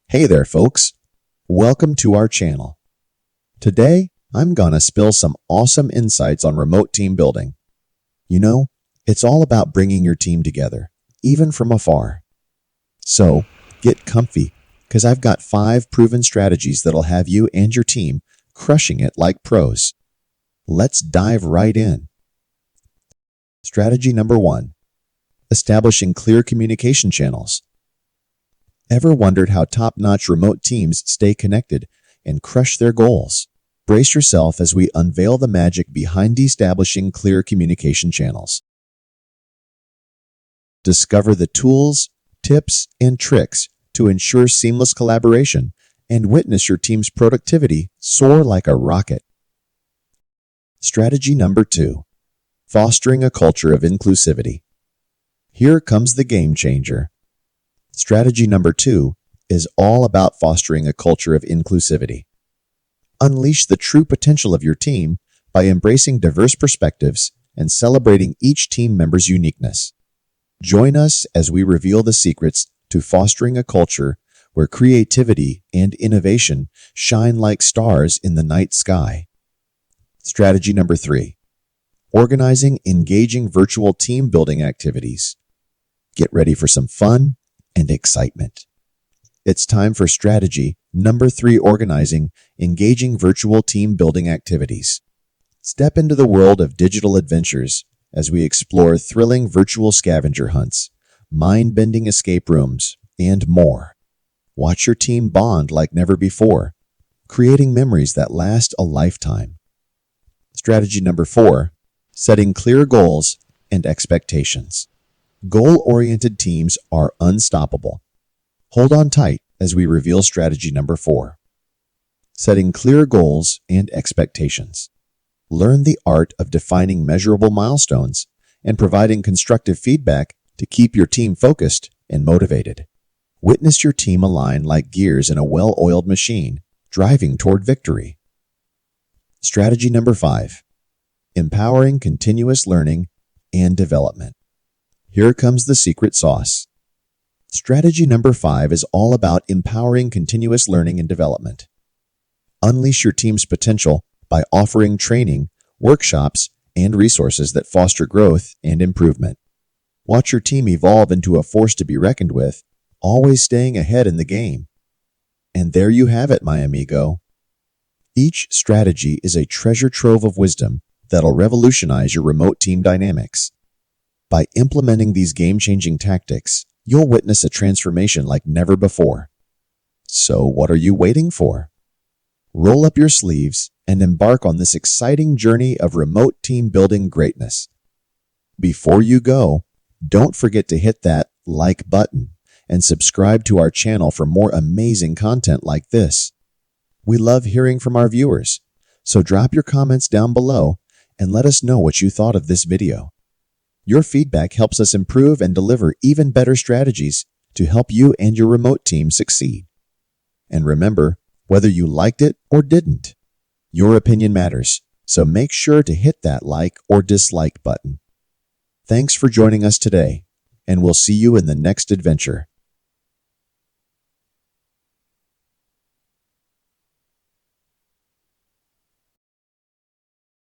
Hey there, folks. Welcome to our channel. Today, I'm gonna spill some awesome insights on remote team building. You know, it's all about bringing your team together, even from afar. So, get comfy, because I've got 5 proven strategies that'll have you and your team crushing it like pros. Let's dive right in. Strategy number 1. Establishing clear communication channels. Ever wondered how top-notch remote teams stay connected and crush their goals? Brace yourself as we unveil the magic behind establishing clear communication channels. Discover the tools, tips, and tricks to ensure seamless collaboration and witness your team's productivity soar like a rocket. Strategy number 2. Fostering a culture of inclusivity. Here comes the game changer. Strategy number 2 is all about fostering a culture of inclusivity. Unleash the true potential of your team by embracing diverse perspectives and celebrating each team member's uniqueness. Join us as we reveal the secrets to fostering a culture where creativity and innovation shine like stars in the night sky. Strategy number 3. Organizing engaging virtual team building activities. Get ready for some fun and excitement. It's time for strategy number 3, organizing engaging virtual team building activities. Step into the world of digital adventures as we explore thrilling virtual scavenger hunts, mind-bending escape rooms, and more. Watch your team bond like never before, creating memories that last a lifetime. Strategy number 4, setting clear goals and expectations. Goal-oriented teams are unstoppable. Hold on tight as we reveal strategy number 4. Setting clear goals and expectations. Learn the art of defining measurable milestones and providing constructive feedback to keep your team focused and motivated. Witness your team align like gears in a well-oiled machine, driving toward victory. Strategy number 5. Empowering continuous learning and development. Here comes the secret sauce. Strategy number 5 is all about empowering continuous learning and development. Unleash your team's potential by offering training, workshops, and resources that foster growth and improvement. Watch your team evolve into a force to be reckoned with, always staying ahead in the game. And there you have it, my amigo. Each strategy is a treasure trove of wisdom that'll revolutionize your remote team dynamics. By implementing these game-changing tactics, you'll witness a transformation like never before. So what are you waiting for? Roll up your sleeves and embark on this exciting journey of remote team building greatness. Before you go, don't forget to hit that like button and subscribe to our channel for more amazing content like this. We love hearing from our viewers, so drop your comments down below and let us know what you thought of this video. Your feedback helps us improve and deliver even better strategies to help you and your remote team succeed. And remember, whether you liked it or didn't, your opinion matters, so make sure to hit that like or dislike button. Thanks for joining us today, and we'll see you in the next adventure.